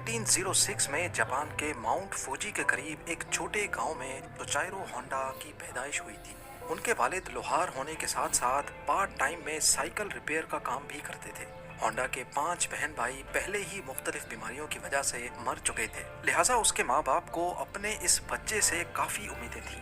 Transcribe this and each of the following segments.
1906 में जापान के mount Fuji के करीब एक छोटे गांव में तोचाइरो होंडा की पैदाइश हुई थी। उनके वालिद लोहार होने के साथ साथ पार्ट टाइम में साइकिल रिपेयर का काम भी करते थे। होंडा के 5 बहन भाई पहले ही मुख्तलिफ बीमारियों की वजह से मर चुके थे, लिहाजा उसके माँ बाप को अपने इस बच्चे से काफी उम्मीदें थी।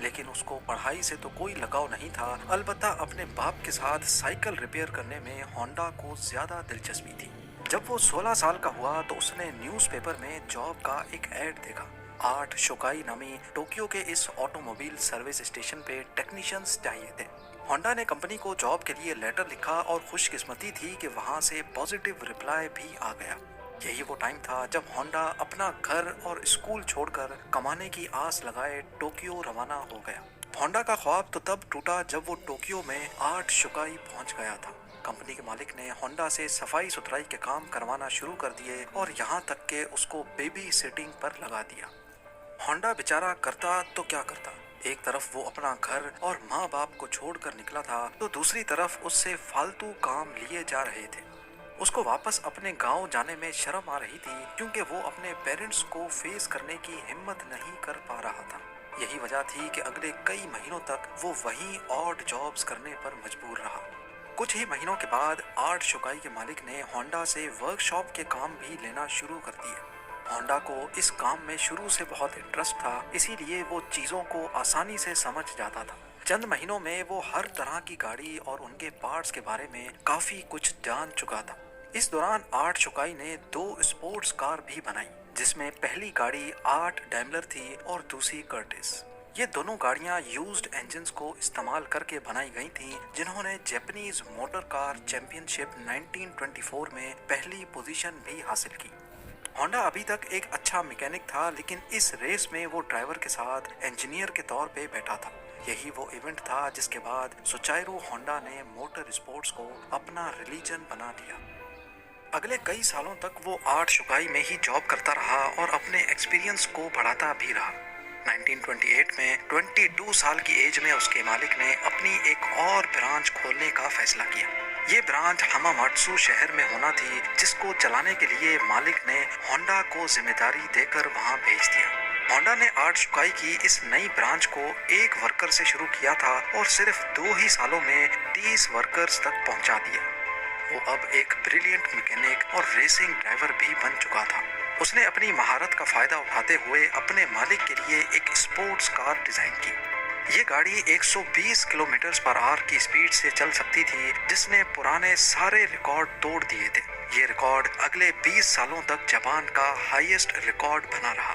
लेकिन उसको पढ़ाई से तो कोई लगाव नहीं था, अलबत्ता अपने बाप के साथ साइकिल रिपेयर करने में होंडा को ज्यादा दिलचस्पी थी। जब वो 16 साल का हुआ तो उसने न्यूज़पेपर में जॉब का एक ऐड देखा। 8 शोकाई नामी टोक्यो के इस ऑटोमोबाइल सर्विस स्टेशन पे टेक्नीशियंस चाहिए थे। होंडा ने कंपनी को जॉब के लिए लेटर लिखा और खुशकिस्मती थी कि वहां से पॉजिटिव रिप्लाई भी आ गया। यही वो टाइम था जब होंडा अपना घर और स्कूल छोड़कर कमाने की आस लगाए टोक्यो रवाना हो गया। होंडा का ख्वाब तो तब टूटा जब वो टोक्यो में 8 शुकाई पहुंच गया था। कंपनी के मालिक ने होंडा से सफाई सुथराई के काम करवाना शुरू कर दिए और यहाँ तक के उसको बेबी सिटिंग पर लगा दिया। होंडा बेचारा करता तो क्या करता, एक तरफ वो अपना घर और माँ बाप को छोड़कर निकला था तो दूसरी तरफ उससे फालतू काम लिए जा रहे थे। उसको वापस अपने गांव जाने में शर्म आ रही थी क्योंकि वो अपने पेरेंट्स को फेस करने की हिम्मत नहीं कर पा रहा था। यही वजह थी कि अगले कई महीनों तक वो वहीं ऑड जॉब्स करने पर मजबूर रहा। कुछ ही महीनों के बाद 8 शुकाई के मालिक ने होंडा से वर्कशॉप के काम भी लेना शुरू कर दिए। होंडा को इस काम में शुरू से बहुत इंटरेस्ट था, इसीलिए वो चीज़ों को आसानी से समझ जाता था। चंद महीनों में वो हर तरह की गाड़ी और उनके पार्ट्स के बारे में काफ़ी कुछ जान चुका था। इस दौरान 8 शुकाई ने 2 स्पोर्ट्स कार भी बनाई, जिसमें पहली गाड़ी 8 डैमलर थी और दूसरी कर्टिस। ये दोनों गाड़ियां यूज्ड इंजन्स को इस्तेमाल करके बनाई गई थीं, जिन्होंने जापानीज मोटर कार चैंपियनशिप 1924 में पहली पोजीशन भी हासिल की। होंडा अभी तक एक अच्छा मैकेनिक था, लेकिन इस रेस में वो ड्राइवर के साथ इंजीनियर के तौर पे बैठा था। यही वो इवेंट था जिसके बाद सोचाइरो होंडा ने मोटर स्पोर्ट्स को अपना रिलीजन बना लिया। अगले कई सालों तक वो 8 शुकाई में ही जॉब करता रहा और अपने एक्सपीरियंस को बढ़ाता भी रहा। 1928 में 22 साल की एज में उसके मालिक ने अपनी एक और ब्रांच खोलने का फैसला किया। ये ब्रांच हमामात्सु शहर में होना थी, जिसको चलाने के लिए मालिक ने होंडा को जिम्मेदारी देकर वहां भेज दिया। होंडा ने 8 शुकाई की इस नई ब्रांच को एक वर्कर से शुरू किया था और सिर्फ 2 ही सालों में 30 वर्कर्स तक पहुंचा दिया। वो अब एक ब्रिलियंट मैकेनिक और रेसिंग ड्राइवर भी बन चुका था। उसने अपनी महारत का फायदा उठाते हुए अपने मालिक के लिए एक स्पोर्ट्स कार डिजाइन की। ये गाड़ी 120 किलोमीटर पर आवर की स्पीड से चल सकती थी, जिसने पुराने सारे रिकॉर्ड तोड़ दिए थे। ये रिकॉर्ड अगले 20 सालों तक जापान का हाईएस्ट रिकॉर्ड बना रहा।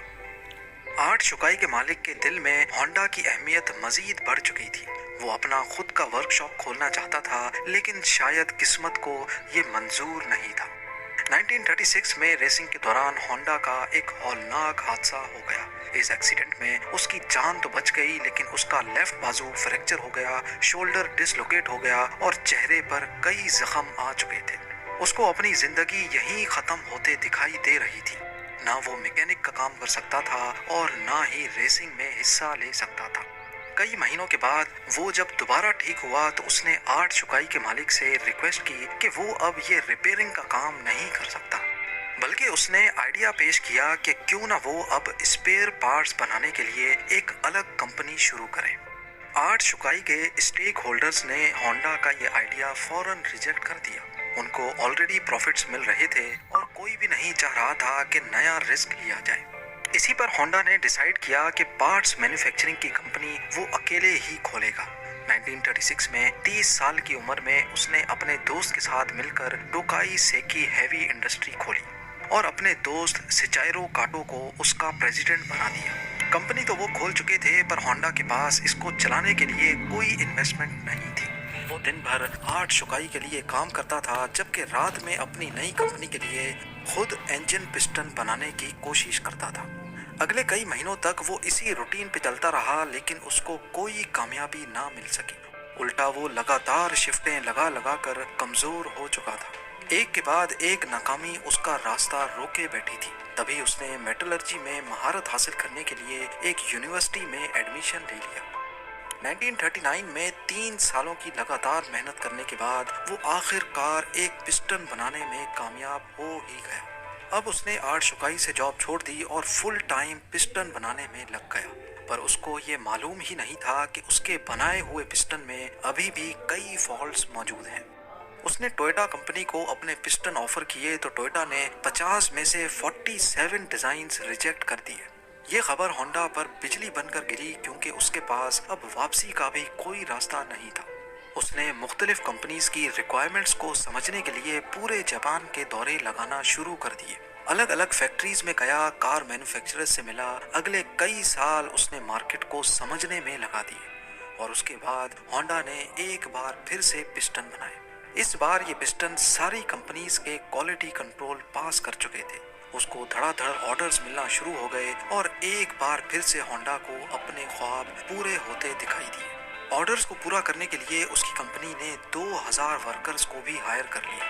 8 शुकाई के मालिक के दिल में होंडा की अहमियत मजीद बढ़ चुकी थी। वो अपना खुद का वर्कशॉप खोलना चाहता था, लेकिन शायद किस्मत को ये मंजूर नहीं था। 1936 में रेसिंग के दौरान होंडा का एक हौलनाक हादसा हो गया। इस एक्सीडेंट में उसकी जान तो बच गई, लेकिन उसका लेफ्ट बाजू फ्रैक्चर हो गया, शोल्डर डिसलोकेट हो गया और चेहरे पर कई जख्म आ चुके थे। उसको अपनी जिंदगी यहीं खत्म होते दिखाई दे रही थी। ना वो मैकेनिक का काम कर सकता था और ना ही रेसिंग में हिस्सा ले सकता था। कई महीनों के बाद वो जब दोबारा ठीक हुआ तो उसने 8 शुकाई के मालिक से रिक्वेस्ट की कि वो अब ये रिपेयरिंग का काम नहीं कर सकता, बल्कि उसने आइडिया पेश किया कि क्यों ना वो अब स्पेयर पार्ट्स बनाने के लिए एक अलग कंपनी शुरू करे। 8 शुकाई के स्टेक होल्डर्स ने होंडा का ये आइडिया फौरन रिजेक्ट कर दिया। उनको ऑलरेडी प्रॉफिट्स मिल रहे थे और कोई भी नहीं चाह रहा था कि नया रिस्क लिया जाए। इसी पर होंडा ने डिसाइड किया कि पार्ट्स मैन्युफैक्चरिंग की कंपनी वो अकेले ही खोलेगा। 1936 में 30 साल की उम्र में उसने अपने दोस्त के साथ मिलकर टोकाई सेकी हैवी इंडस्ट्री खोली और अपने दोस्त सिचाइरो काटो को उसका प्रेसिडेंट बना दिया। कंपनी तो वो खोल चुके थे, पर होंडा के पास इसको चलाने के लिए कोई इन्वेस्टमेंट नहीं थी। वो दिन भर 8 शुकाई के लिए काम करता था, जबकि रात में अपनी नई कंपनी के लिए खुद इंजन पिस्टन बनाने की कोशिश करता था। अगले कई महीनों तक वो इसी रूटीन पे चलता रहा, लेकिन उसको कोई कामयाबी ना मिल सकी। उल्टा वो लगातार शिफ्टें लगा लगा कर कमजोर हो चुका था। एक के बाद एक नाकामी उसका रास्ता रोके बैठी थी। तभी उसने मेटलर्जी में महारत हासिल करने के लिए एक यूनिवर्सिटी में एडमिशन ले लिया। 1939 में 3 सालों की लगातार मेहनत करने के बाद वो आखिरकार एक पिस्टन बनाने में कामयाब हो ही गया। اب اس نے آرٹ شکائی سے جاب چھوڑ دی اور فل ٹائم پسٹن بنانے میں لگ گیا، پر اس کو یہ معلوم ہی نہیں تھا کہ اس کے بنائے ہوئے پسٹن میں ابھی بھی کئی فالٹس موجود ہیں۔ اس نے ٹوئٹا کمپنی کو اپنے پسٹن آفر کیے تو ٹوئٹا نے 50 میں سے 47 ڈیزائنز ریجیکٹ کر دیے۔ یہ خبر ہونڈا پر بجلی بن کر گری کیونکہ اس کے پاس اب واپسی کا بھی کوئی راستہ نہیں تھا۔ اس نے مختلف کمپنیز کی ریکوائرمنٹس کو سمجھنے کے لیے پورے جاپان کے دورے لگانا شروع کر دیے۔ الگ الگ فیکٹریز میں گیا، کار مینوفیکچرر سے ملا، اگلے کئی سال اس نے مارکیٹ کو سمجھنے میں لگا دیے، اور اس کے بعد ہونڈا نے ایک بار پھر سے پسٹن بنائے۔ اس بار یہ پسٹن ساری کمپنیز کے کوالٹی کنٹرول پاس کر چکے تھے۔ اس کو دھڑا دھڑ آرڈرز ملنا شروع ہو گئے اور ایک بار پھر سے ہونڈا کو اپنے خواب پورے ہوتے دکھائی دیے۔ آرڈرز کو پورا کرنے کے لیے اس کی کمپنی نے 2000 ورکرز کو بھی ہائر کر لیا۔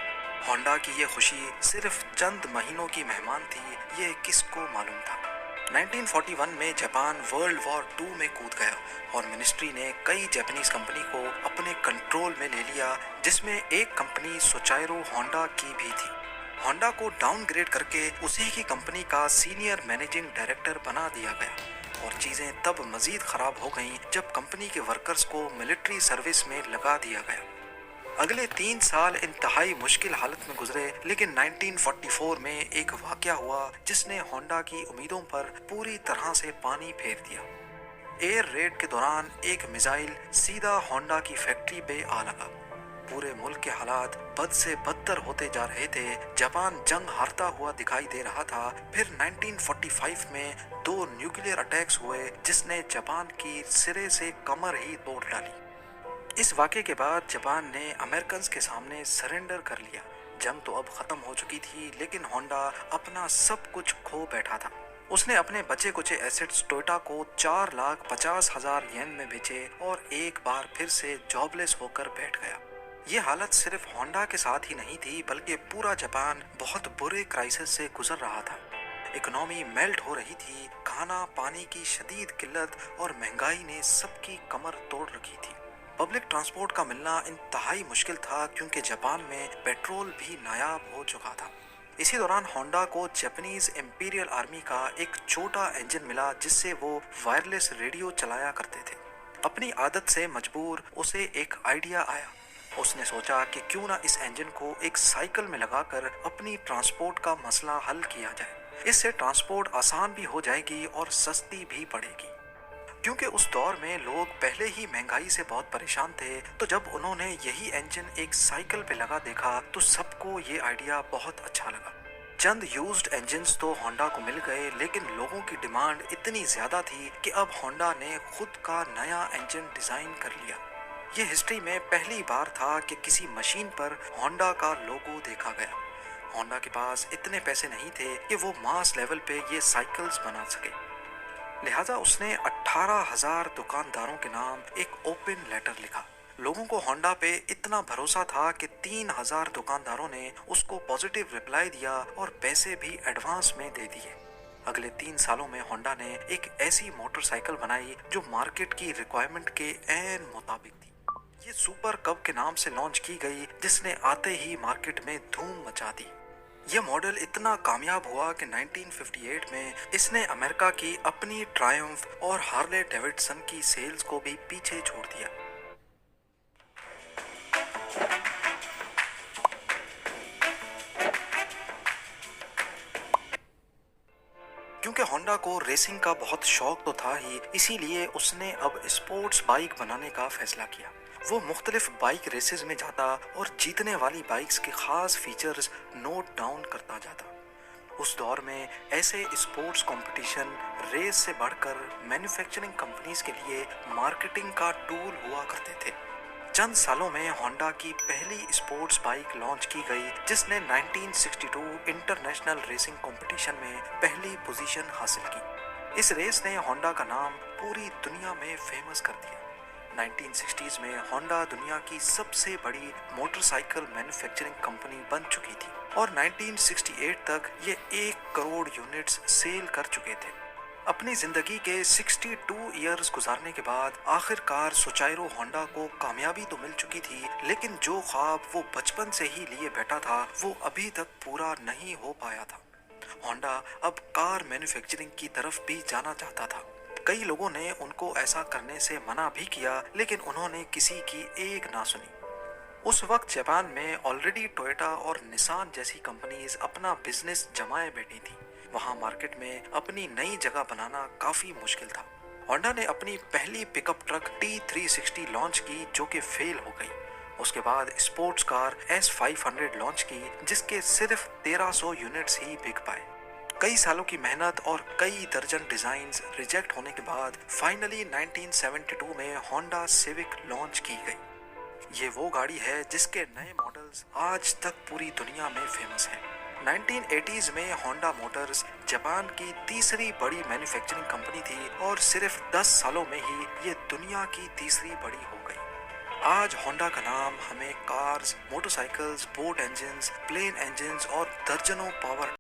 ہونڈا کی یہ خوشی صرف چند مہینوں کی مہمان تھی، یہ کس کو معلوم تھا۔ 1941 میں جاپان ورلڈ وار 2 میں کود گیا اور منسٹری نے کئی جاپانیز کمپنی کو اپنے کنٹرول میں لے لیا، جس میں ایک کمپنی سوچائرو ہونڈا کی بھی تھی۔ ہونڈا کو ڈاؤن گریڈ کر کے اسی کی کمپنی کا سینئر مینیجنگ ڈائریکٹر بنا دیا گیا، اور چیزیں تب مزید خراب ہو گئیں جب کمپنی کے ورکرز کو ملٹری سروس میں لگا دیا گیا۔ اگلے 3 سال انتہائی مشکل حالت میں گزرے، لیکن 1944 میں ایک واقعہ ہوا جس نے ہونڈا کی امیدوں پر پوری طرح سے پانی پھیر دیا۔ ایئر ریڈ کے دوران ایک میزائل سیدھا ہونڈا کی فیکٹری پہ آ لگا۔ پورے ملک کے حالات بد سے بدتر ہوتے جا رہے تھے، جاپان جنگ ہارتا ہوا دکھائی دے رہا تھا۔ پھر 1945 میں 2 نیوکلیئر اٹیکس ہوئے جس نے جاپان کی سرے سے کمر ہی توڑ ڈالی۔ اس واقعے کے بعد جاپان نے امریکنز کے سامنے سرنڈر کر لیا۔ جنگ تو اب ختم ہو چکی تھی، لیکن ہونڈا اپنا سب کچھ کھو بیٹھا تھا۔ اس نے اپنے بچے کچے ایسٹس ٹوئٹا کو 4,50,000 ین میں بیچے اور ایک بار پھر سے جاب لیس ہو کر بیٹھ گیا۔ یہ حالت صرف ہونڈا کے ساتھ ہی نہیں تھی، بلکہ پورا جاپان بہت برے کرائسس سے گزر رہا تھا۔ اکنامی میلٹ ہو رہی تھی، کھانا پانی کی شدید قلت اور مہنگائی نے سب کی کمر توڑ رکھی تھی۔ پبلک ٹرانسپورٹ کا ملنا انتہائی مشکل تھا کیونکہ جاپان میں پیٹرول بھی نایاب ہو چکا تھا۔ اسی دوران ہونڈا کو جاپانیز امپیریل آرمی کا ایک چھوٹا انجن ملا جس سے وہ وائرلیس ریڈیو چلایا کرتے تھے۔ اپنی عادت سے مجبور اسے ایک آئیڈیا آیا۔ اس نے سوچا کہ کیوں نہ اس انجن کو ایک سائیکل میں لگا کر اپنی ٹرانسپورٹ کا مسئلہ حل کیا جائے۔ اس سے ٹرانسپورٹ آسان بھی ہو جائے گی اور سستی بھی پڑے گی۔ کیونکہ اس دور میں لوگ پہلے ہی مہنگائی سے بہت پریشان تھے، تو جب انہوں نے یہی انجن ایک سائیکل پہ لگا دیکھا تو سب کو یہ آئیڈیا بہت اچھا لگا۔ چند یوزڈ انجنز تو ہونڈا کو مل گئے، لیکن لوگوں کی ڈیمانڈ اتنی زیادہ تھی کہ اب ہونڈا نے خود کا نیا انجن ڈیزائن کر لیا۔ یہ ہسٹری میں پہلی بار تھا کہ کسی مشین پر ہونڈا کا لوگو دیکھا گیا۔ ہونڈا کے پاس اتنے پیسے نہیں تھے کہ وہ ماس لیول پہ یہ سائیکلز بنا سکے، لہٰذا اس نے 18,000 دکانداروں کے نام ایک اوپن لیٹر لکھا۔ لوگوں کو ہونڈا پہ اتنا بھروسہ تھا کہ 3,000 دکانداروں نے اس کو پازیٹیو رپلائی دیا اور پیسے بھی ایڈوانس میں دے دیے۔ اگلے 3 سالوں میں ہونڈا نے ایک ایسی موٹر سائیکل بنائی جو مارکیٹ کی ریکوائرمنٹ کے عین مطابق تھی۔ یہ سپر کب کے نام سے لانچ کی گئی، جس نے آتے ہی مارکیٹ میں دھوم مچا دی۔ یہ ماڈل اتنا کامیاب ہوا کہ 1958 میں اس نے امریکہ کی اپنی ٹرائمف اور ہارلے ڈیوڈسن کی سیلز کو بھی پیچھے چھوڑ دیا۔ کیونکہ ہونڈا کو ریسنگ کا بہت شوق تو تھا ہی، اسی لیے اس نے اب اسپورٹس بائک بنانے کا فیصلہ کیا۔ وہ مختلف بائک ریسز میں جاتا اور جیتنے والی بائکس کے خاص فیچرز نوٹ ڈاؤن کرتا جاتا۔ اس دور میں ایسے اسپورٹس کمپٹیشن ریس سے بڑھ کر مینوفیکچرنگ کمپنیز کے لیے مارکیٹنگ کا ٹول ہوا کرتے تھے۔ چند سالوں میں ہونڈا کی پہلی اسپورٹس بائک لانچ کی گئی جس نے 1962 انٹرنیشنل ریسنگ کمپٹیشن میں پہلی پوزیشن حاصل کی۔ اس ریس نے ہونڈا کا نام پوری دنیا میں فیمس کر دیا۔ 1960s میں ہونڈا دنیا کی سب سے بڑی موٹر سائیکل مینوفیکچرنگ کمپنی بن چکی تھی اور 1968 تک یہ 1 کروڑ یونٹس سیل کر چکے تھے۔ اپنی زندگی کے 62 ایئرز گزارنے کے بعد آخر کار سوچائرو ہونڈا کو کامیابی تو مل چکی تھی، لیکن جو خواب وہ بچپن سے ہی لیے بیٹھا تھا وہ ابھی تک پورا نہیں ہو پایا تھا۔ होंडा अब कार मैन्युफैक्चरिंग की तरफ भी जाना चाहता था। कई लोगों ने उनको ऐसा करने से मना भी किया, लेकिन उन्होंने किसी की एक ना सुनी। उस वक्त जापान में ऑलरेडी टोयोटा और निसान जैसी कंपनीज अपना बिजनेस जमाए बैठी थी। वहां मार्केट में अपनी नई जगह बनाना काफी मुश्किल था। होंडा ने अपनी पहली पिकअप ट्रक T360 लॉन्च की, जो कि फेल हो गई। उसके बाद स्पोर्ट्स कार S500 लॉन्च की, जिसके सिर्फ 1300 यूनिट्स ही बिक पाए। कई सालों की मेहनत और कई दर्जन डिजाइन्स रिजेक्ट होने के बाद फाइनली 1972 में होंडा सिविक लॉन्च की गई। ये वो गाड़ी है जिसके नए मॉडल्स आज तक पूरी दुनिया में फेमस हैं। 1980s में होंडा मोटर्स जापान की तीसरी बड़ी मैन्युफैक्चरिंग कंपनी थी और सिर्फ 10 सालों में ही ये दुनिया की तीसरी बड़ी हो गई। आज होंडा का नाम हमें cars, motorcycles, boat engines, plane engines और दर्जनों पावर